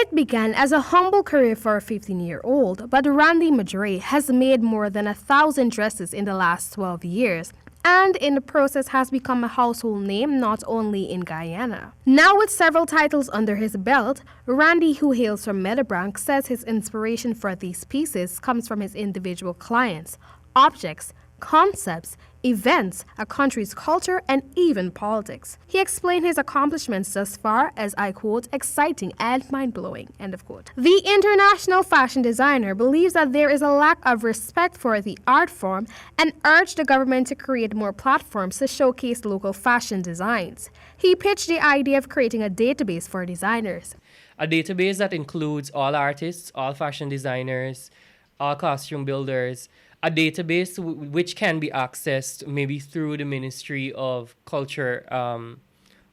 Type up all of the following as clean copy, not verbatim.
It began as a humble career for a 15-year-old, but Randy Madray has made more than 1,000 dresses in the last 12 years, and in the process has become a household name not only in Guyana. Now with several titles under his belt, Randy, who hails from Madray, says his inspiration for these pieces comes from his individual clients, objects, concepts, events, a country's culture, and even politics. He explained his accomplishments thus far as, I quote, exciting and mind-blowing, end of quote. The international fashion designer believes that there is a lack of respect for the art form and urged the government to create more platforms to showcase local fashion designs. He pitched the idea of creating a database for designers. A database that includes all artists, all fashion designers, all costume builders, a database which can be accessed maybe through the Ministry of Culture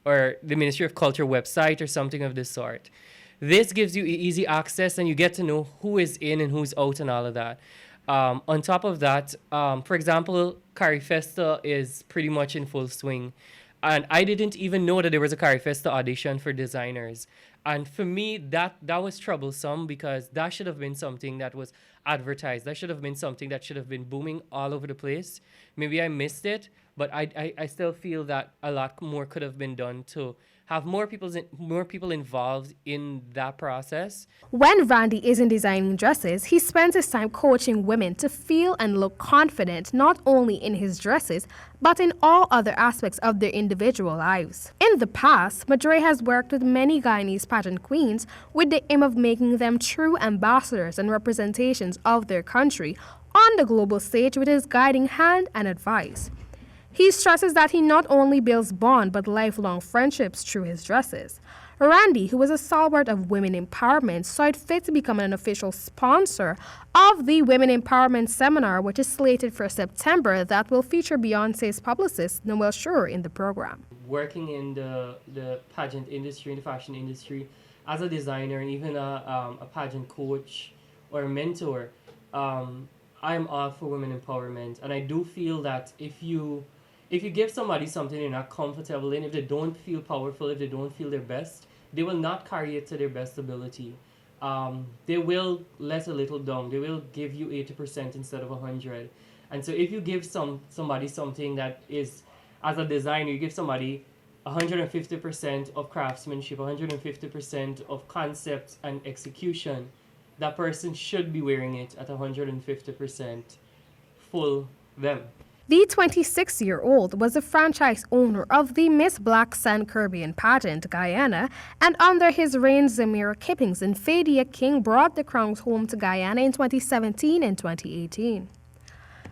or the Ministry of Culture website or something of this sort. This gives you easy access and you get to know who is in and who's out and all of that. On top of that, for example, Carifesta is pretty much in full swing. And I didn't even know that there was a Carifesta audition for designers. And for me, that was troublesome because that should have been something that was advertised. That should have been something that should have been booming all over the place. Maybe I missed it, but I still feel that a lot more could have been done to have more people involved in that process. When Randy isn't designing dresses, he spends his time coaching women to feel and look confident not only in his dresses, but in all other aspects of their individual lives. In the past, Madray has worked with many Guyanese pageant queens with the aim of making them true ambassadors and representations of their country on the global stage with his guiding hand and advice. He stresses that he not only builds bond but lifelong friendships through his dresses. Randy, who is a stalwart of women empowerment, saw it fit to become an official sponsor of the Women Empowerment Seminar, which is slated for September, that will feature Beyonce's publicist, Noel Schur, in the program. Working in the pageant industry, in the fashion industry, as a designer and even a pageant coach or a mentor, I'm all for women empowerment. And I do feel that if you give somebody something they're not comfortable in, if they don't feel powerful, if they don't feel their best, they will not carry it to their best ability. They will let a little down. They will give you 80% instead of 100. And so if you give somebody something that is, as a designer, you give somebody 150% of craftsmanship, 150% of concept and execution, that person should be wearing it at 150% full them. The 26-year-old was the franchise owner of the Miss Black Sand Caribbean pageant, Guyana, and under his reign, Zamira Kippings and Fadia King brought the crowns home to Guyana in 2017 and 2018.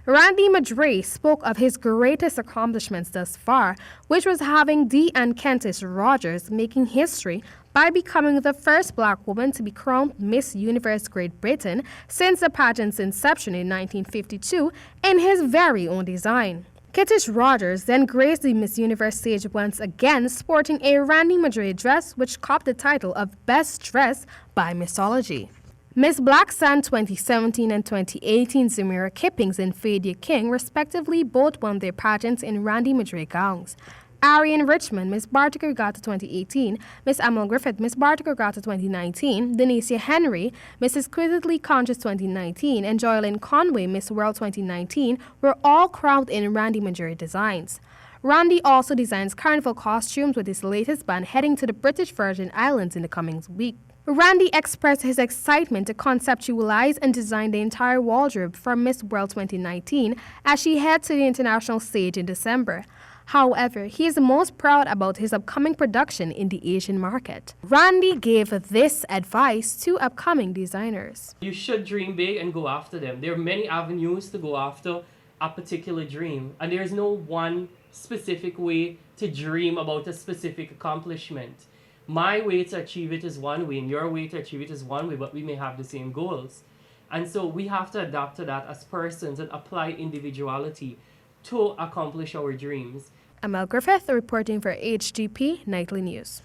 Randy Madray spoke of his greatest accomplishments thus far, which was having Dee and Kentis Rogers making history by becoming the first black woman to be crowned Miss Universe Great Britain since the pageant's inception in 1952 in his very own design. Kentis Rogers then graced the Miss Universe stage once again, sporting a Randy Madray dress which copped the title of Best Dress by Missology. Miss Black Sand 2017 and 2018 Zamira Kippings and Fadia King respectively both won their pageants in Randy Madray gowns. Arian Richmond, Miss Bartic Regatta 2018, Miss Amal Griffith, Miss Bartic Regatta 2019, Denicia Henry, Mrs. Exquisitely Conscious 2019, and Joylyn Conway, Miss World 2019, were all crowned in Randy Madray designs. Randy also designs carnival costumes with his latest band heading to the British Virgin Islands in the coming week. Randy expressed his excitement to conceptualize and design the entire wardrobe for Miss World 2019 as she heads to the international stage in December. However, he is most proud about his upcoming production in the Asian market. Randy gave this advice to upcoming designers. You should dream big and go after them. There are many avenues to go after a particular dream, and there is no one specific way to dream about a specific accomplishment. My way to achieve it is one way, and your way to achieve it is one way, but we may have the same goals. And so we have to adapt to that as persons and apply individuality to accomplish our dreams. Amal Griffith reporting for HGP Nightly News.